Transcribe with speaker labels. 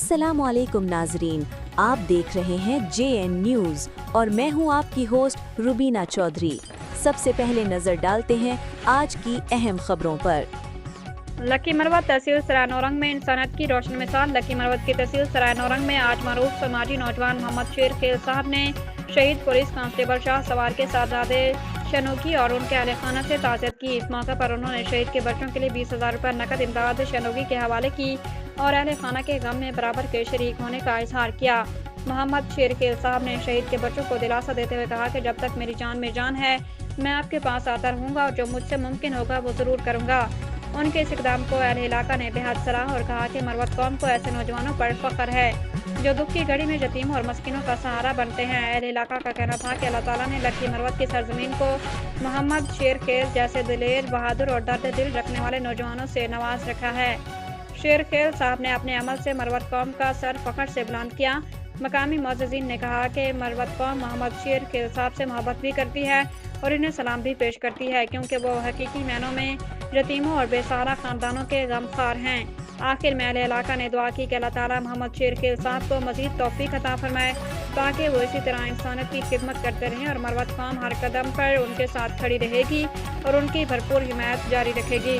Speaker 1: अस्सलामु अलैकुम नाजरीन, आप देख रहे हैं JN न्यूज़ और मैं हूं आपकी होस्ट रुबीना चौधरी। सबसे पहले नजर डालते हैं आज की अहम खबरों पर।
Speaker 2: लकी मरवत तहसील सराय नौरंग में इंसानियत की रोशन मिसाल। लकी मरवत की तहसील सराय नौरंग में आज मरूफ समाजी नौजवान मोहम्मद शेर खेल साहब ने शहीद पुलिस कांस्टेबल शाह सवार के साहबजादे शनोकी और उनके अहले खाना से ताज़ियत की। इस मौके पर उन्होंने शहीद के बच्चों के लिए 20,000 रुपये नकद इमदाद शनोकी के हवाले की और अहले खाना के गम में बराबर के शरीक होने का इजहार किया। मोहम्मद शेर खेल साहब ने शहीद के बच्चों को दिलासा देते हुए कहा कि जब तक मेरी जान में जान है मैं आपके पास आता रहूँगा और जो मुझसे मुमकिन होगा वो ज़रूर करूँगा। उनके इस इक़दाम को अहले इलाका ने बेहद सराहा और कहा कि मरवत कौम को ऐसे नौजवानों पर फख्र है जो दुख की घड़ी में यतीम और मस्किनों का सहारा बनते हैं। अहले इलाका का कहना था कि अल्लाह ताला ने लकी मरवत की सरजमीन को मोहम्मद शेर खेल जैसे दिलेर, बहादुर और दर्द दिल रखने वाले नौजवानों से नवाज रखा है। शेर खेल साहब ने अपने अमल से मरवत कौम का सर फख्र से बुलंद किया। मकामी मुअज़्ज़िज़ीन ने कहा कि मरवत कौम मोहम्मद शेर खेल साहब से मोहब्बत भी करती है और इन्हें सलाम भी पेश करती है क्योंकि वो हकीकी मायनों में यतीमों और बेसहारा ख़ानदानों के गमख्वार हैं। आखिर में अहले इलाका ने दुआ की कि अल्लाह ताला मोहम्मद शेर खेल साहब को मज़ीद तौफ़ीक़ अता फरमाए ताकि वो इसी तरह इंसानियत की खिदमत करते रहें और मरवत कौम हर कदम पर उनके साथ खड़ी रहेगी और उनकी भरपूर हिमायत जारी रखेगी।